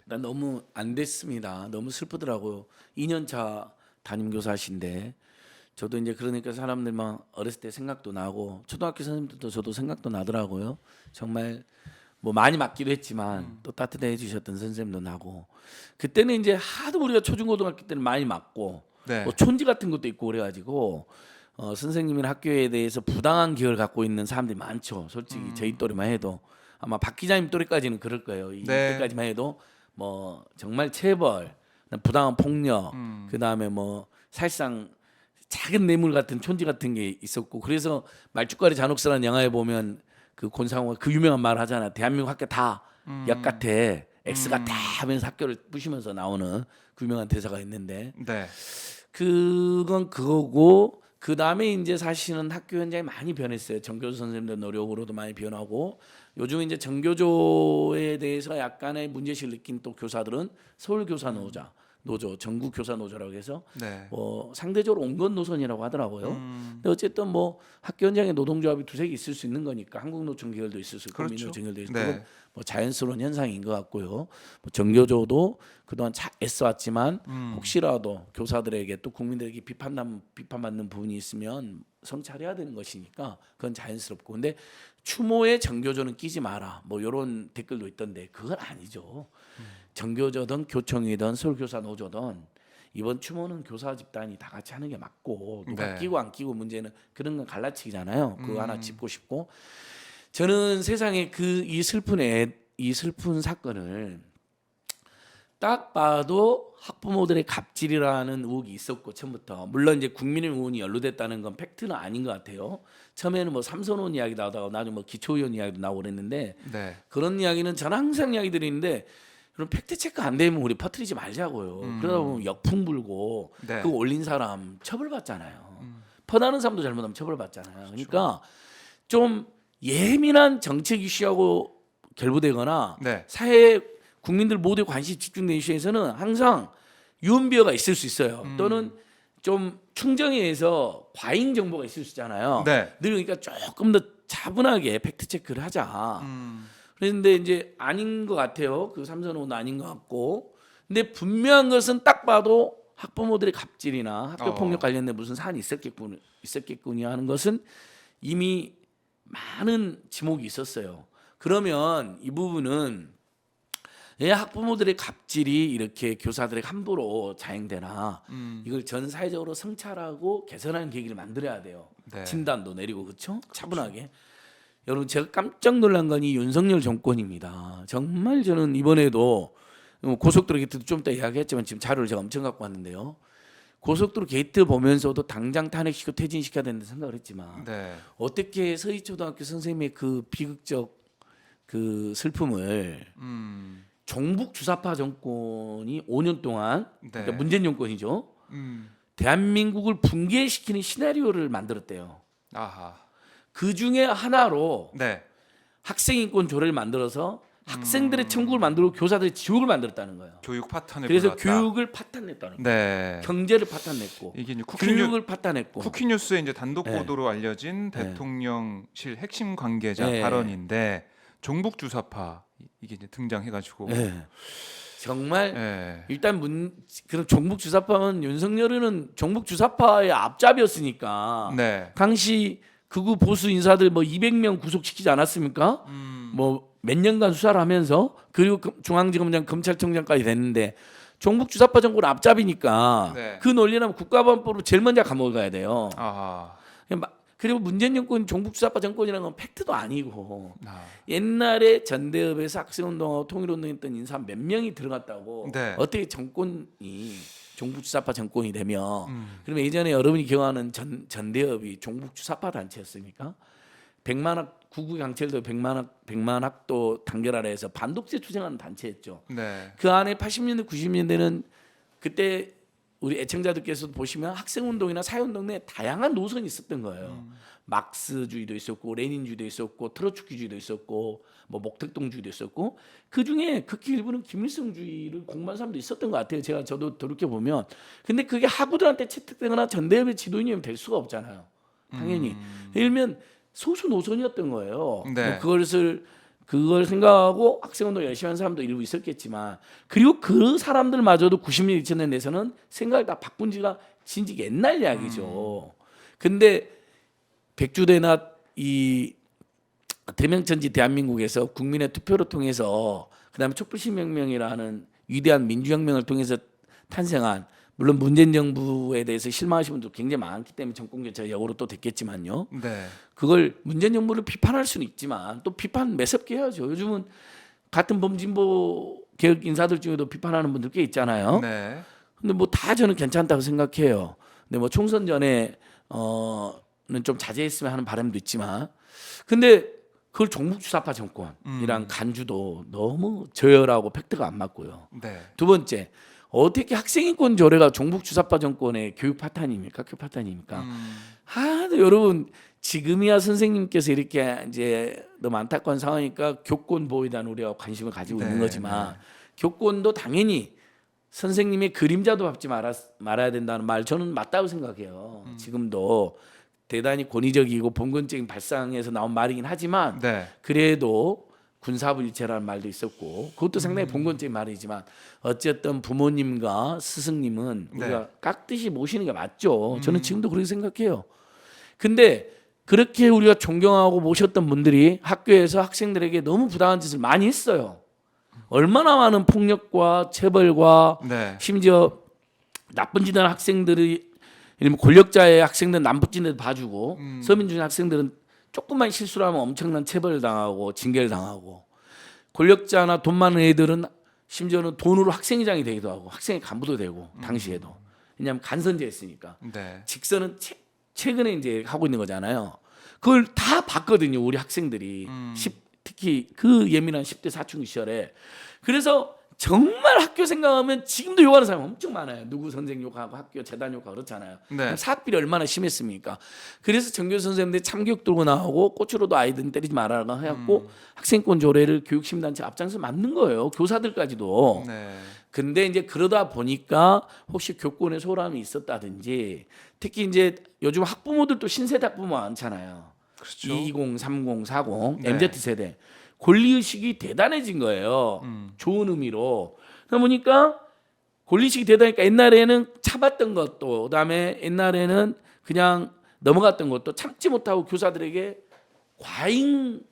난 너무 안 됐습니다. 너무 슬프더라고요. 2년 차 담임 교사신데 저도 이제 그러니까 사람들만 어렸을 때 생각도 나고 초등학교 선생님들도 저도 생각도 나더라고요. 정말 뭐 많이 맞기도 했지만 또 따뜻해 주셨던 선생님도 나고 그때는 이제 하도 우리가 초중고등학교 때는 많이 맞고 뭐 네. 촌지 같은 것도 있고 그래가지고 선생님이나 학교에 대해서 부당한 기억을 갖고 있는 사람들이 많죠. 솔직히 저희 또래만 해도 아마 박 기자님 또래까지는 그럴 거예요. 네. 이때까지만 해도 뭐 정말 체벌, 부당한 폭력, 그 다음에 뭐 사실상 작은 뇌물 같은 촌지 같은 게 있었고 그래서 말죽거리 잔혹사라는 영화에 보면 그 권상우가 그 유명한 말 하잖아. 대한민국 학교 다 역 같아, X 같아 하면서 학교를 부시면서 나오는 그 유명한 대사가 있는데 네. 그건 그거고 그 다음에 이제 사실은 학교 현장이 많이 변했어요. 정교조 선생님들 노력으로도 많이 변하고 요즘 이제 정교조에 대해서 약간의 문제식을 느낀 또 교사들은 서울교사 노조, 전국교사 노조라고 해서 네. 뭐 상대적으로 온건 노선이라고 하더라고요. 근데 어쨌든 뭐 학교 현장에 노동조합이 두세 개 있을 수 있는 거니까 한국노총 계열도 있을 수 있고 그렇죠. 민노총 계열도 있고 네. 그건 뭐 자연스러운 현상인 것 같고요. 뭐 정교조도 그동안 애써왔지만 혹시라도 교사들에게 또 국민들에게 비판받는 부분이 있으면 성찰해야 되는 것이니까 그건 자연스럽고 근데 추모에 정교조는 끼지 마라 뭐 이런 댓글도 있던데 그건 아니죠. 정교조든 교총이든 서울교사 노조든 이번 추모는 교사 집단이 다 같이 하는 게 맞고 누가 네. 끼고 안 끼고 문제는 그런 건 갈라치기잖아요. 그거 하나 짚고 싶고 저는 세상에 이 슬픈 사건을 딱 봐도 학부모들의 갑질이라는 의혹이 있었고 처음부터 물론 이제 국민의힘 의원이 연루됐다는 건 팩트는 아닌 것 같아요. 처음에는 뭐 삼선원 이야기 나오다가 나중에 뭐 기초의원 이야기도 나오고 그랬는데 네. 그런 이야기는 저는 항상 이야기 드리는데 그럼 팩트 체크 안 되면 우리 퍼뜨리지 말자고요. 그러다 보면 역풍 불고 네. 그거 올린 사람 처벌받잖아요. 퍼나는 사람도 잘못하면 처벌받잖아요. 그러니까 좀 예민한 정책 이슈하고 결부되거나 네. 사회 국민들 모두의 관심이 집중된 이슈에서는 항상 유언비어가 있을 수 있어요. 또는 좀 충정에 의해서 과잉 정보가 있을 수 있잖아요. 네. 늘 그러니까 조금 더 차분하게 팩트 체크를 하자. 음. 그런데 이제 아닌 것 같아요. 그 삼선호는 아닌 것 같고. 근데 분명한 것은 딱 봐도 학부모들의 갑질이나 학교 폭력 관련된 무슨 사안이 있었겠군요 하는 것은 이미 많은 지목이 있었어요. 그러면 이 부분은 왜 학부모들의 갑질이 이렇게 교사들에게 함부로 자행되나 이걸 전 사회적으로 성찰하고 개선하는 계기를 만들어야 돼요. 네. 진단도 내리고 그렇죠? 차분하게. 여러분 제가 깜짝 놀란 건 이 윤석열 정권입니다. 정말 저는 이번에도 고속도로 게이트도 좀 이따 이야기했지만 지금 자료를 제가 엄청 갖고 왔는데요. 고속도로 게이트 보면서도 당장 탄핵시키고 퇴진시켜야 된다 생각을 했지만 네. 어떻게 서희초등학교 선생님의 그 비극적 그 슬픔을 종북 주사파 정권이 5년 동안 그러니까 네. 문재인 정권이죠. 음. 대한민국을 붕괴시키는 시나리오를 만들었대요. 아하. 그 중에 하나로 네. 학생인권 조례를 만들어서 학생들의 천국을 만들고 교사들의 지옥을 만들었다는 거예요. 교육 파탄을 그래서 불렀다. 교육을 파탄냈다는 거예요. 네. 경제를 파탄냈고 이게 이제 교육을 파탄냈고 쿠키뉴스에 이제 단독 네. 보도로 알려진 네. 대통령실 핵심 관계자 네. 발언인데 종북 주사파 이게 이제 등장해가지고 네. 정말 네. 일단 그런 종북 주사파는 윤석열은 종북 주사파의 앞잡이였으니까 네. 당시 극우 보수 인사들 뭐 200명 구속시키지 않았습니까? 뭐 몇 년간 수사를 하면서 그리고 중앙지검장 검찰청장까지 됐는데 종북 주사파 정권 앞잡이니까 네. 그 논리라면 국가보안법으로 제일 먼저 감옥을 가야 돼요. 아하. 그리고 문재인 정권 종북 주사파 정권이라는 건 팩트도 아니고 아. 옛날에 전대협에서 학생운동하고 통일운동했던 인사 몇 명이 들어갔다고 네. 어떻게 정권이 종북주사파 정권이 되면 그러면 예전에 여러분이 기억하는 전대협이 종북주사파 단체였습니까? 백만학 구구경찰도 백만학도 단결하라 해서 반독재 투쟁하는 단체였죠. 네. 그 안에 80년대 90년대는 그때 우리 애청자들께서도 보시면 학생운동이나 사회운동 내에 다양한 노선이 있었던 거예요. 막스주의도 있었고 레닌주의도 있었고 트로츠키주의도 있었고 뭐 목택동주의도 있었고 그중에 극히 일부는 김일성주의를 공부한 사람도 있었던 것 같아요. 저도 돌이켜 보면 근데 그게 학우들한테 채택되거나 전대협의 지도인이 될 수가 없잖아요. 당연히 예를 들면 소수 노선이었던 거예요. 네. 뭐 그것을 그걸 생각하고 학생운동 열심히 하는 사람도 일부 있었겠지만 그리고 그 사람들마저도 90년 2000년 내에서는 생각을 다 바꾼 지가 진즉 옛날 이야기죠. 근데 백주대나 이 대명천지 대한민국에서 국민의 투표를 통해서 그다음에 촛불시민혁명이라는 위대한 민주혁명을 통해서 탄생한 물론 문재인 정부에 대해서 실망하시는 분도 굉장히 많기 때문에 정권 교체가 역으로 또 됐겠지만요. 네. 그걸 문재인 정부를 비판할 수는 있지만 또 비판 매섭게 해야죠. 요즘은 같은 범진보 개혁 인사들 중에도 비판하는 분들 꽤 있잖아요. 네. 근데 뭐 다 저는 괜찮다고 생각해요. 근데 뭐 총선 전에는 좀 자제했으면 하는 바람도 있지만 근데 그걸 종북주사파 정권이랑 간주도 너무 저열하고 팩트가 안 맞고요. 네. 두 번째, 어떻게 학생인권 조례가 종북주사파 정권의 교육 파탄입니까? 학교 파탄입니까? 근데 여러분 지금이야 선생님께서 이렇게 이제 너무 안타까운 상황이니까 교권 보호에 대한 우리가 관심을 가지고 있는 거지만 교권도 당연히 선생님의 그림자도 밟지 말아야 된다는 말 저는 맞다고 생각해요. 지금도 대단히 권위적이고 본권적인 발상에서 나온 말이긴 하지만 네. 그래도 군사부일체라는 말도 있었고 그것도 상당히 본권적인 말이지만 어쨌든 부모님과 스승님은 우리가 깍듯이 모시는 게 맞죠. 저는 지금도 그렇게 생각해요. 근데 그렇게 우리가 존경하고 모셨던 분들이 학교에서 학생들에게 너무 부당한 짓을 많이 했어요. 얼마나 많은 폭력과 체벌과 네. 심지어 나쁜 짓 하는 학생들이 예를 들면 권력자의 학생들은 남부진에도 봐주고 서민중의 학생들은 조금만 실수를 하면 엄청난 체벌을 당하고 징계를 당하고 권력자나 돈 많은 애들은 심지어는 돈으로 학생회장이 되기도 하고 학생회 간부도 되고 당시에도 왜냐하면 간선제였으니까 네. 직선은 최근에 이제 하고 있는 거잖아요. 그걸 다 봤거든요 우리 학생들이 특히 그 예민한 10대 사춘기 시절에. 그래서 정말 학교 생각하면 지금도 욕하는 사람 엄청 많아요. 누구 선생 욕하고 학교 재단 욕하고 그렇잖아요. 네. 사학비리 얼마나 심했습니까? 그래서 정교 선생님들이 참교육 들고 나오고 꼬추로도 아이들 때리지 말아라 해갖고 학생권 조례를 교육심단체 앞장서 만든 거예요. 교사들까지도. 네. 근데 이제 그러다 보니까 혹시 교권에 소홀함이 있었다든지 특히 이제 요즘 학부모들도 신세대 학부모 많잖아요. 그렇죠. 20, 30, 40, 네. MZ 세대 권리의식이 대단해진 거예요. 좋은 의미로. 그러다 보니까 권리의식이 대단하니까 옛날에는 참았던 것도 그다음에 옛날에는 그냥 넘어갔던 것도 참지 못하고 교사들에게 과잉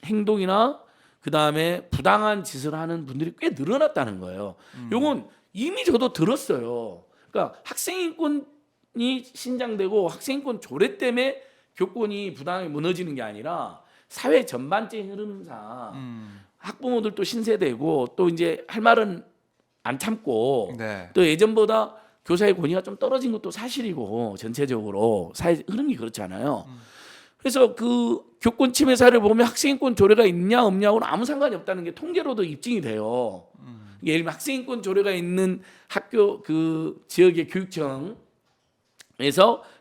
행동이나 그다음에 부당한 짓을 하는 분들이 꽤 늘어났다는 거예요. 요건 이미 저도 들었어요. 그러니까 학생인권이 신장되고 학생인권 조례 때문에 교권이 부당하게 무너지는 게 아니라 사회 전반적인 흐름상 학부모들도 신세대고 또 이제 할 말은 안 참고 네. 또 예전보다 교사의 권위가 좀 떨어진 것도 사실이고 전체적으로 사회 흐름이 그렇잖아요. 그래서 그 교권 침해 사례를 보면 학생인권 조례가 있냐 없냐고는 아무 상관이 없다는 게 통계로도 입증이 돼요. 예를 들면 학생인권 조례가 있는 학교 그 지역의 교육청에서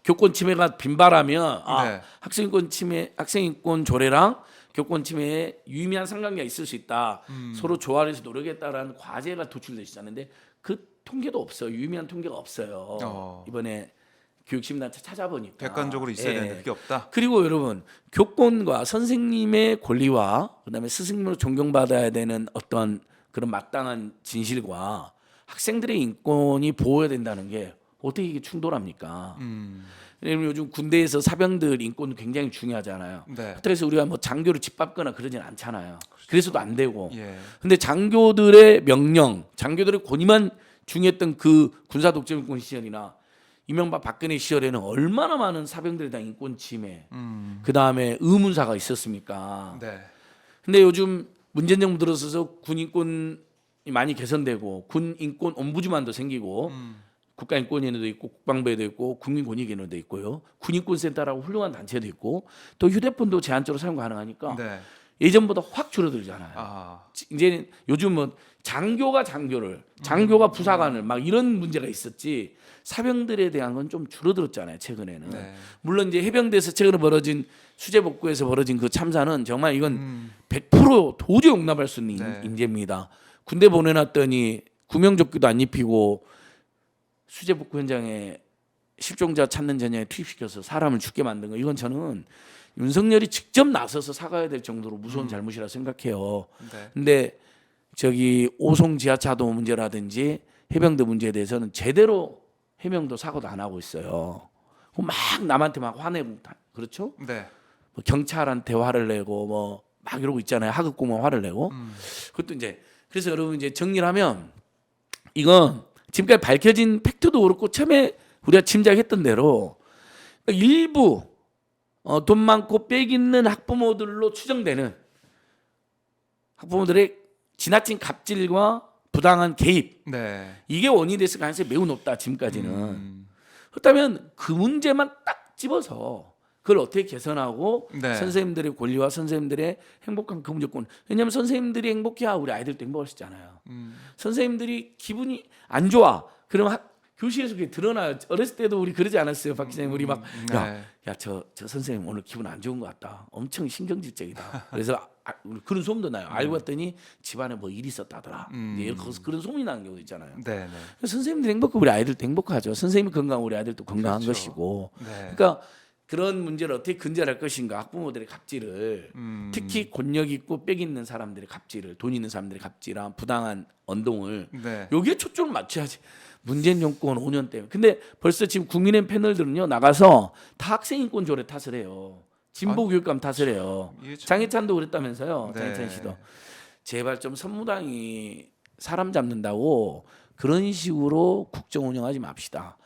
교권 침해가 빈발하면 네. 학생인권 조례랑 교권 침해에 유의미한 상관계가 있을 수 있다. 서로 조화해서 노력했다라는 과제가 도출될 수 있었는데 그 통계도 없어요. 유의미한 통계가 없어요. 이번에 교육심단체 찾아보니까 객관적으로 있어야 되는데 그게 없다. 그리고 여러분 교권과 선생님의 권리와 그다음에 스승님으로 존경받아야 되는 어떤 그런 마땅한 진실과 학생들의 인권이 보호해야 된다는 게 어떻게 이게 충돌합니까? 왜냐면 요즘 군대에서 사병들 인권도 굉장히 중요하잖아요. 네. 그래서 우리가 뭐 장교를 짓밟거나 그러진 않잖아요. 그래서도 안 되고. 예. 근데 장교들의 명령, 장교들의 권위만 중요했던 그 군사 독재정권 시절이나 이명박 박근혜 시절에는 얼마나 많은 사병들에 대한 인권 침해, 그 다음에 의문사가 있었습니까? 네. 근데 요즘 문재인 정부 들어서서 군 인권이 많이 개선되고 군 인권 옴부즈만도 생기고 국가인권위원회도 있고 국방부에도 있고 국민권익위원회도 있고요. 군인권센터라고 훌륭한 단체도 있고 또 휴대폰도 제한적으로 사용 가능하니까 네. 예전보다 확 줄어들잖아요. 아. 이제 요즘은 장교가 부사관을 막 이런 문제가 있었지 사병들에 대한 건 좀 줄어들었잖아요. 최근에는. 네. 물론 이제 해병대에서 최근에 벌어진 수재복구에서 벌어진 그 참사는 정말 이건 100% 도저히 용납할 수 있는 네. 인재입니다. 군대 보내놨더니 구명조끼도 안 입히고 수재복구 현장에 실종자 찾는 전형에 투입시켜서 사람을 죽게 만든 거 이건 저는 윤석열이 직접 나서서 사과해야 될 정도로 무서운 잘못이라 생각해요. 네. 근데 저기 오송 지하차도 문제라든지 해병대 문제에 대해서는 제대로 해명도 사과도 안 하고 있어요. 막 남한테 막 화내고 그렇죠? 네. 뭐 경찰한테 화를 내고 뭐 막 이러고 있잖아요. 하급 공무원 화를 내고. 그것도 이제 그래서 여러분 이제 정리를 하면 이건 지금까지 밝혀진 팩트도 그렇고 처음에 우리가 짐작했던 대로 일부 돈 많고 빽 있는 학부모들로 추정되는 학부모들의 지나친 갑질과 부당한 개입 네. 이게 원인이 됐을 가능성이 매우 높다 지금까지는. 그렇다면 그 문제만 딱 집어서 그걸 어떻게 개선하고 네. 선생님들의 권리와 선생님들의 행복한 그 무조건. 왜냐하면 선생님들이 행복해야 우리 아이들도 행복할 수 있잖아요. 선생님들이 기분이 안 좋아. 그러면 교실에서 그게 드러나요. 어렸을 때도 우리 그러지 않았어요, 박 기자님. 우리 막 네. 저 선생님 오늘 기분 안 좋은 것 같다. 엄청 신경질적이다. 그래서 우리 그런 소문도 나요. 알고 봤더니 집안에 뭐 일이 있었다더라. 이제 거기서 그런 소문이 나는 경우도 있잖아요. 네. 네. 선생님들이 행복하고 우리 아이들도 행복하죠. 선생님이 건강하고 우리 아이들도 건강한 그렇죠. 것이고. 네. 그러니까 그런 문제를 어떻게 근절할 것인가. 학부모들의 갑질을 특히 권력 있고 빽 있는 사람들의 갑질을 돈 있는 사람들의 갑질한 부당한 언동을 네. 여기에 초점을 맞춰야지. 문재인 정권 5년 때문에. 근데 벌써 지금 국민의힘 패널들은요 나가서 다 학생인권 조례 탓을 해요. 진보 교육감 탓을 해요. 이게 참- 장해찬도 그랬다면서요. 네. 장해찬 씨도. 제발 좀 선무당이 사람 잡는다고 그런 식으로 국정 운영하지 맙시다.